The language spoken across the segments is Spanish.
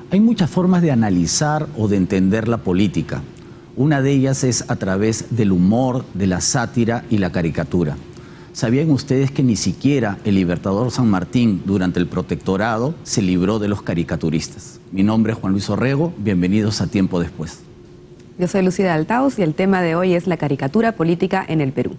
Hay muchas formas de analizar o de entender la política. Una de ellas es a través del humor, de la sátira y la caricatura. ¿Sabían ustedes que ni siquiera el Libertador San Martín durante el protectorado se libró de los caricaturistas? Mi nombre es Juan Luis Orrego, bienvenidos a Tiempo Después. Yo soy Lucida Altaus y el tema de hoy es la caricatura política en el Perú.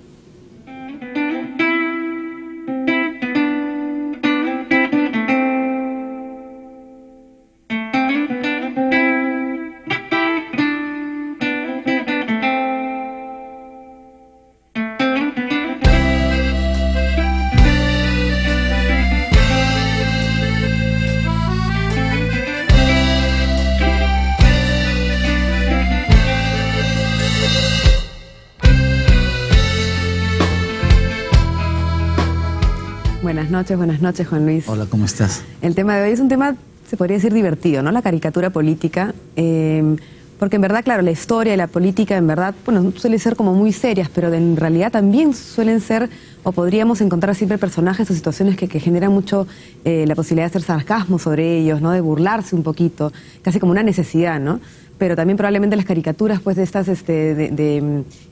Buenas noches, Juan Luis. Hola, ¿cómo estás? El tema de hoy es un tema, se podría decir, divertido, ¿no? La caricatura política, porque en verdad, claro, la historia y la política, en verdad, bueno, suelen ser como muy serias, pero en realidad también suelen ser, o podríamos encontrar siempre personajes o situaciones que generan mucho la posibilidad de hacer sarcasmo sobre ellos, ¿no? De burlarse un poquito, casi como una necesidad, ¿no? Pero también probablemente las caricaturas, pues, de estas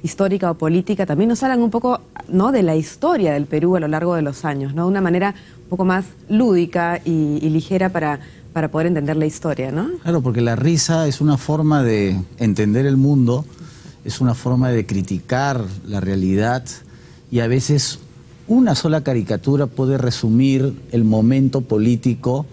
histórica o política, también nos hablan un poco, ¿no?, de la historia del Perú a lo largo de los años, ¿no? De una manera un poco más lúdica y ligera para poder entender la historia, ¿no? Claro, porque la risa es una forma de entender el mundo, es una forma de criticar la realidad, y a veces una sola caricatura puede resumir el momento político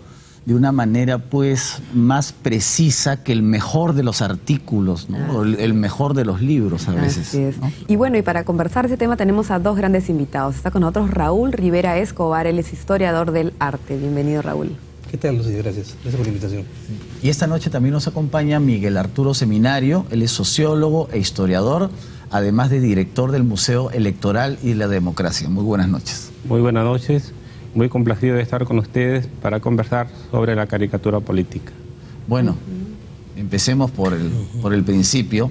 de una manera, pues, más precisa que el mejor de los artículos, ¿no? O el mejor de los libros a veces. Así es. ¿No? Y bueno, y para conversar ese tema tenemos a dos grandes invitados. Está con nosotros Raúl Rivera Escobar, él es historiador del arte. Bienvenido, Raúl. ¿Qué tal, Lucía? Gracias. Gracias por la invitación. Y esta noche también nos acompaña Miguel Arturo Seminario, él es sociólogo e historiador, además de director del Museo Electoral y de la Democracia. Muy buenas noches. Muy buenas noches. Muy complacido de estar con ustedes para conversar sobre la caricatura política. Bueno, empecemos por el principio.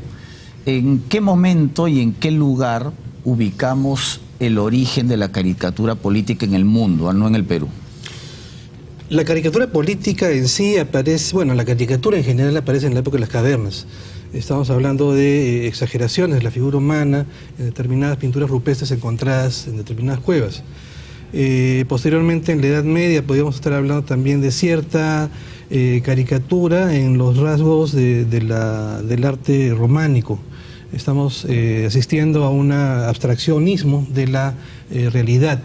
¿En qué momento y en qué lugar ubicamos el origen de la caricatura política en el mundo, no en el Perú? La caricatura política en sí aparece, bueno, la caricatura en general aparece en la época de las cavernas. Estamos hablando de exageraciones de la figura humana en determinadas pinturas rupestres encontradas en determinadas cuevas. Posteriormente, en la Edad Media, podríamos estar hablando también de cierta caricatura en los rasgos del arte románico. Estamos asistiendo a un abstraccionismo de la realidad.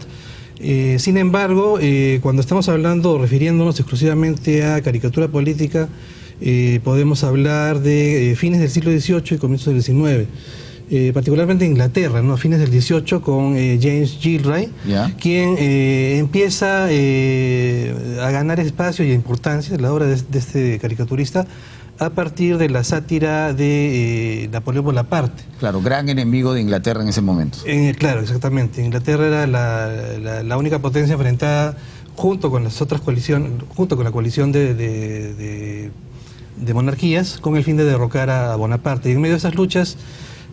Sin embargo, cuando estamos hablando, refiriéndonos exclusivamente a caricatura política, podemos hablar de fines del siglo XVIII y comienzos del XIX. Particularmente en Inglaterra, ¿no? A fines del 18 con James Gilray, quien empieza a ganar espacio y importancia en la obra de este caricaturista a partir de la sátira de Napoleón Bonaparte. Claro, gran enemigo de Inglaterra en ese momento. Claro, exactamente. Inglaterra era la única potencia enfrentada junto con las otras coaliciones, junto con la coalición de monarquías, con el fin de derrocar a Bonaparte. Y en medio de esas luchas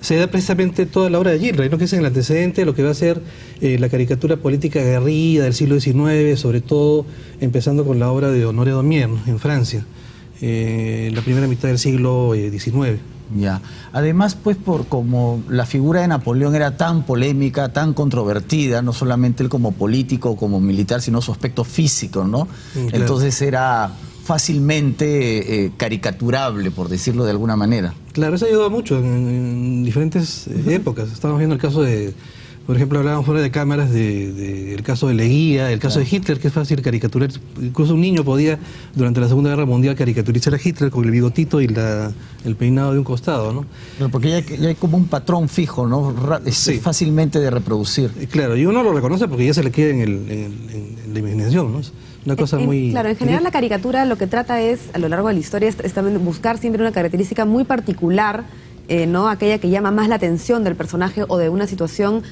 se da precisamente toda la obra de Gilray, ¿no? Que es el antecedente de lo que va a ser la caricatura política aguerrida del siglo XIX, sobre todo empezando con la obra de Honoré Daumier, ¿no?, en Francia, la primera mitad del siglo XIX. Ya. Además, pues, como la figura de Napoleón era tan polémica, tan controvertida, no solamente él como político o como militar, sino su aspecto físico, ¿no? Claro. Entonces era fácilmente caricaturable, por decirlo de alguna manera. Claro, eso ha ayudado mucho en diferentes épocas. Estamos viendo el caso de, por ejemplo, hablábamos fuera de cámaras del caso de Leguía, el caso de Hitler, que es fácil caricaturar. Incluso un niño podía, durante la Segunda Guerra Mundial, caricaturizar a Hitler con el bigotito y el peinado de un costado, ¿no? Pero porque ya hay como un patrón fijo, ¿no? Es fácilmente de reproducir. Claro, y uno lo reconoce porque ya se le queda en la imaginación, ¿no? Una cosa muy... Claro, en general la caricatura lo que trata es, a lo largo de la historia, es también buscar siempre una característica muy particular, ¿no? Aquella que llama más la atención del personaje o de una situación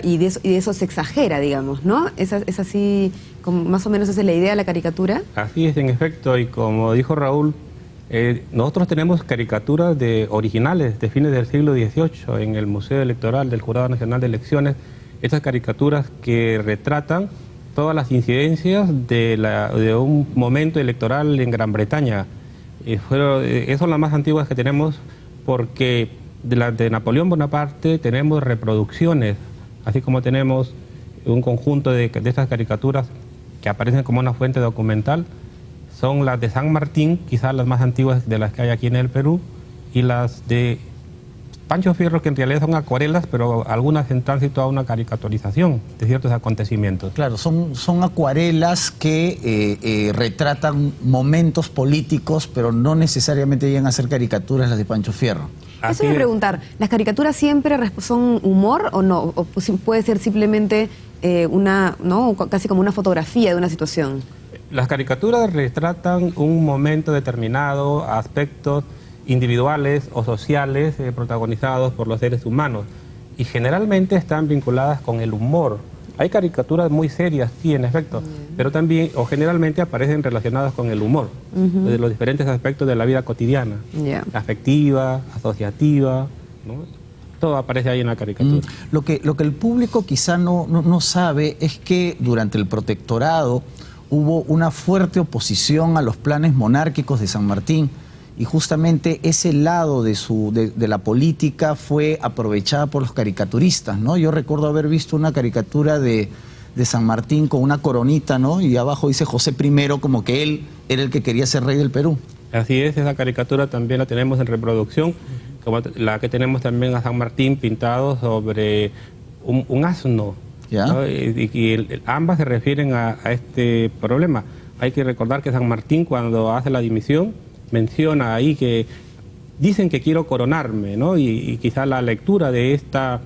y de eso se exagera, digamos, ¿no? ¿Es así, como más o menos esa es la idea de la caricatura? Así es, en efecto, y como dijo Raúl, nosotros tenemos caricaturas originales de fines del siglo XVIII en el Museo Electoral del Jurado Nacional de Elecciones, estas caricaturas que retratan todas las incidencias de un momento electoral en Gran Bretaña, Esas son las más antiguas que tenemos, porque de las de Napoleón Bonaparte tenemos reproducciones, así como tenemos un conjunto de estas caricaturas que aparecen como una fuente documental. Son las de San Martín, quizás las más antiguas de las que hay aquí en el Perú, y las de Pancho Fierro, que en realidad son acuarelas, pero algunas en tránsito a una caricaturización de ciertos acontecimientos. Claro, son acuarelas que retratan momentos políticos, pero no necesariamente llegan a ser caricaturas las de Pancho Fierro. Eso voy a preguntar, ¿las caricaturas siempre son humor o no? ¿O puede ser simplemente casi como una fotografía de una situación? Las caricaturas retratan un momento determinado, aspectos individuales o sociales protagonizados por los seres humanos, y generalmente están vinculadas con el humor. Hay caricaturas muy serias, sí, en efecto, pero también o generalmente aparecen relacionadas con el humor, de los diferentes aspectos de la vida cotidiana, afectiva, asociativa, ¿no? Todo aparece ahí en la caricatura. Lo que el público quizá no sabe es que durante el protectorado hubo una fuerte oposición a los planes monárquicos de San Martín, y justamente ese lado de la política fue aprovechada por los caricaturistas, ¿no? Yo recuerdo haber visto una caricatura de San Martín con una coronita, ¿no? Y abajo dice José I, como que él era el que quería ser rey del Perú. Así es, esa caricatura también la tenemos en reproducción, como la que tenemos también a San Martín pintado sobre un asno, ¿no? Ambas se refieren a este problema. Hay que recordar que San Martín, cuando hace la dimisión, menciona ahí que dicen que quiero coronarme, ¿no? Y quizá la lectura de esta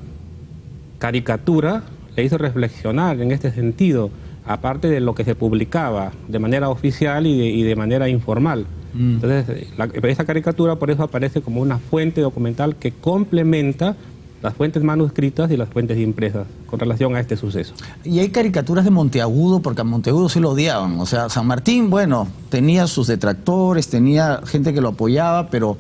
caricatura le hizo reflexionar en este sentido, aparte de lo que se publicaba de manera oficial y de manera informal. Entonces, esa caricatura por eso aparece como una fuente documental que complementa las fuentes manuscritas y las fuentes impresas con relación a este suceso. Y hay caricaturas de Monteagudo, porque a Monteagudo sí lo odiaban. O sea, San Martín, bueno, tenía sus detractores, tenía gente que lo apoyaba, pero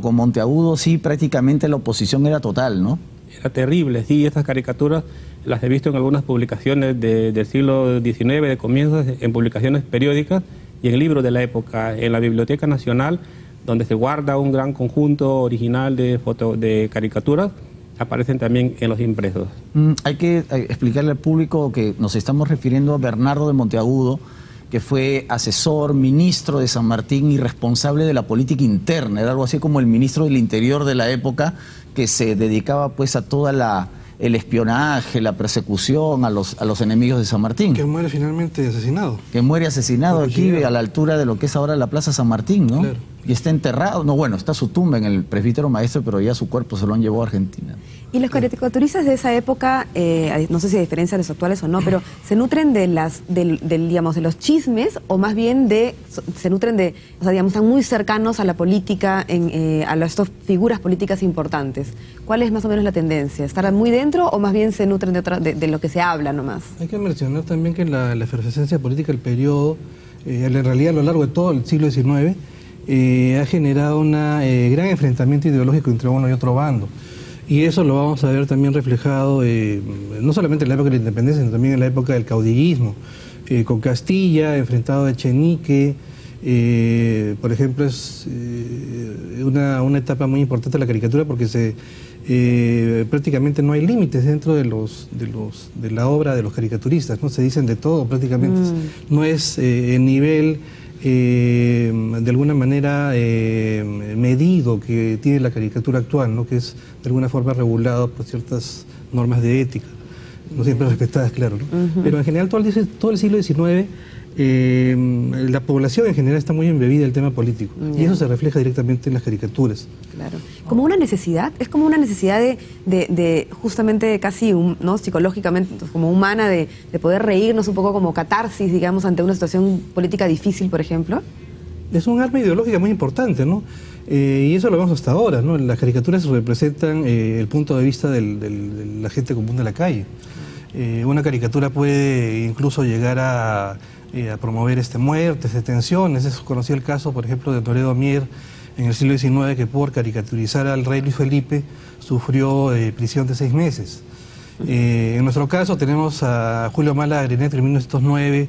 con Monteagudo sí prácticamente la oposición era total, ¿no? Era terrible, sí, estas caricaturas las he visto en algunas publicaciones del siglo XIX, de comienzos, en publicaciones periódicas y en libros de la época, en la Biblioteca Nacional, donde se guarda un gran conjunto original de caricaturas, aparecen también en los impresos. Hay que explicarle al público que nos estamos refiriendo a Bernardo de Monteagudo, que fue asesor, ministro de San Martín y responsable de la política interna. Era algo así como el ministro del Interior de la época, que se dedicaba pues a toda el espionaje, la persecución a los enemigos de San Martín. Que muere finalmente asesinado. Que muere asesinado aquí a la altura de lo que es ahora la Plaza San Martín, ¿no? Claro. Y está enterrado, no, bueno, está su tumba en el presbítero maestro, pero ya su cuerpo se lo han llevado a Argentina. Y los caricaturistas de esa época, no sé si a diferencia de los actuales o no, pero ¿se nutren de de los chismes o más bien se nutren de, o sea, digamos, están muy cercanos a la política, a estas figuras políticas importantes? ¿Cuál es más o menos la tendencia? ¿Estar muy dentro o más bien se nutren de lo que se habla nomás? Hay que mencionar también que la efervescencia política del periodo, en realidad a lo largo de todo el siglo XIX, ha generado un gran enfrentamiento ideológico entre uno y otro bando. Y eso lo vamos a ver también reflejado no solamente en la época de la independencia, sino también en la época del caudillismo. Con Castilla, enfrentado a Echenique, por ejemplo, es una etapa muy importante de la caricatura porque prácticamente no hay límites dentro de la obra de los caricaturistas, ¿no? Se dicen de todo prácticamente. No es el nivel de alguna manera medido que tiene la caricatura actual, ¿no? Que es de alguna forma regulado por ciertas normas de ética, no siempre respetadas, claro, ¿no? Pero en general todo el siglo XIX la población en general está muy embebida del tema político y eso se refleja directamente en las caricaturas. Claro. Como una necesidad, es como una necesidad de justamente casi, ¿no? Psicológicamente, como humana, de poder reírnos un poco como catarsis, digamos, ante una situación política difícil, por ejemplo. Es un arma ideológica muy importante, ¿no? Y eso lo vemos hasta ahora, ¿no? Las caricaturas representan el punto de vista de la gente común de la calle. Una caricatura puede incluso llegar a promover muertes, detenciones. Es conocido el caso, por ejemplo, de Toledo Mier en el siglo XIX, que por caricaturizar al rey Luis Felipe sufrió prisión de 6 meses. En nuestro caso tenemos a Julio Mala Agrenet en 1909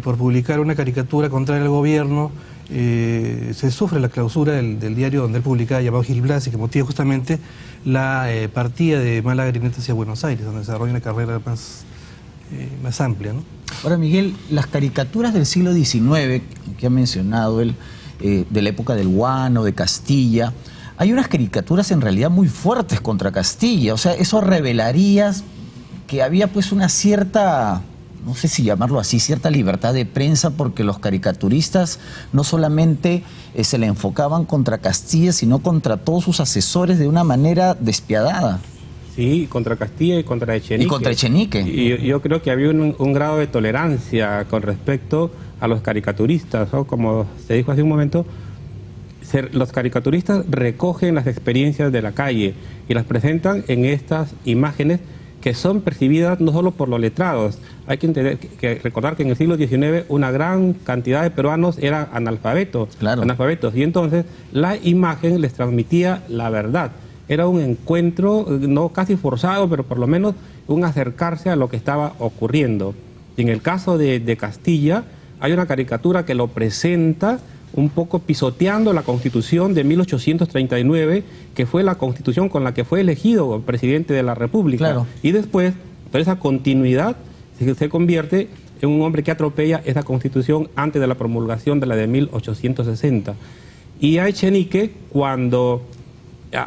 por publicar una caricatura contra el gobierno se sufre la clausura del diario donde él publicaba, llamado Gil Blas, y que motiva justamente la partida de Málaga Grineta hacia Buenos Aires, donde desarrolla una carrera más amplia, ¿no? Ahora, Miguel, las caricaturas del siglo XIX, que ha mencionado él, de la época del Guano, de Castilla, hay unas caricaturas en realidad muy fuertes contra Castilla. O sea, eso revelaría que había pues una cierta, no sé si llamarlo así, cierta libertad de prensa, porque los caricaturistas no solamente se le enfocaban contra Castilla, sino contra todos sus asesores de una manera despiadada. Sí, contra Castilla y contra Echenique. Y contra Echenique. Y yo creo que había un grado de tolerancia con respecto a los caricaturistas, ¿no? Como se dijo hace un momento, los caricaturistas recogen las experiencias de la calle y las presentan en estas imágenes que son percibidas no solo por los letrados. Hay que recordar que en el siglo XIX una gran cantidad de peruanos eran analfabetos. Claro. Analfabetos, y entonces la imagen les transmitía la verdad. Era un encuentro, no casi forzado, pero por lo menos un acercarse a lo que estaba ocurriendo. Y en el caso de Castilla, hay una caricatura que lo presenta un poco pisoteando la Constitución de 1839, que fue la Constitución con la que fue elegido presidente de la República. Claro. Y después, por esa continuidad, se convierte en un hombre que atropella esa Constitución antes de la promulgación de la de 1860. Y a Echenique, cuando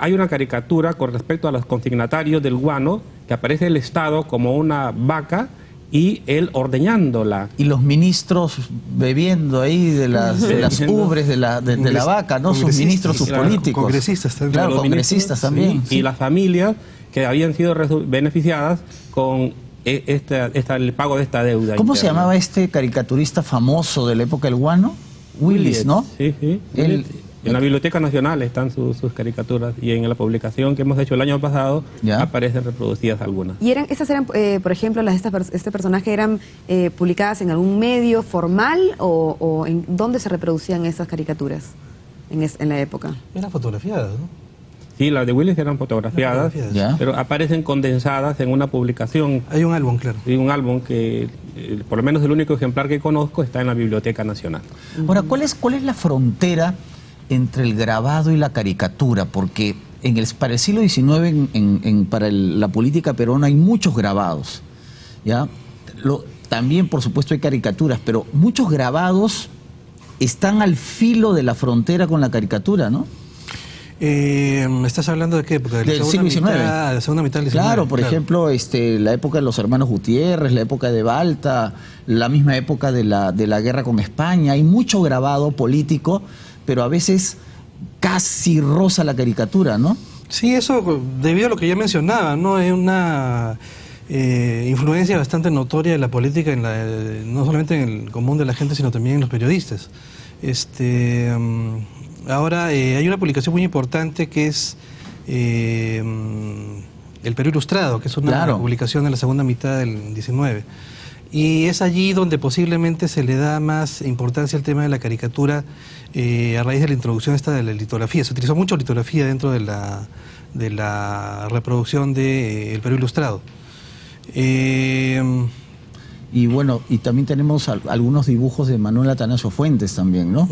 hay una caricatura con respecto a los consignatarios del Guano, que aparece el Estado como una vaca y él ordeñándola. Y los ministros bebiendo ahí de las ubres de la vaca, ¿no? Sus ministros, sus políticos. Congresistas también. Claro, congresistas también. Sí. Y las familias que habían sido beneficiadas con el pago de esta deuda. ¿Cómo se interna. llamaba este caricaturista famoso de la época del Guano? Willis, ¿no? Sí, sí. En la Biblioteca Nacional están sus caricaturas, y en la publicación que hemos hecho el año pasado aparecen reproducidas algunas. ¿Y estas eran, por ejemplo, este personaje eran publicadas en algún medio formal o en dónde se reproducían esas caricaturas en la época? Eran fotografiadas, ¿no? Sí, las de Willis eran fotografiadas, pero aparecen condensadas en una publicación. Hay un álbum, claro. Hay un álbum que, por lo menos el único ejemplar que conozco, está en la Biblioteca Nacional. Ahora, ¿cuál es la frontera entre el grabado y la caricatura? Porque para el siglo XIX, para la política peruana, hay muchos grabados, ¿ya? También, por supuesto, hay caricaturas, pero muchos grabados están al filo de la frontera con la caricatura, ¿no? ¿Estás hablando de qué época? Del siglo XIX. De la segunda mitad del XIX. Claro, por ejemplo, la época de los hermanos Gutiérrez, la época de Balta, la misma época de la guerra con España. Hay mucho grabado político, pero a veces casi roza la caricatura, ¿no? Sí, eso debido a lo que ya mencionaba, ¿no? Hay una influencia bastante notoria de la política, no solamente en el común de la gente, sino también en los periodistas. Ahora hay una publicación muy importante que es El Perú Ilustrado, que es una publicación de la segunda mitad del 19. Y es allí donde posiblemente se le da más importancia al tema de la caricatura a raíz de la introducción de la litografía. Se utilizó mucho litografía dentro de la reproducción de El Perú Ilustrado. Y bueno, y también tenemos algunos dibujos de Manuel Atanasio Fuentes también, ¿no?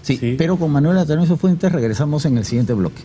Sí, pero con Manuel Atanasio Fuentes regresamos en el siguiente bloque.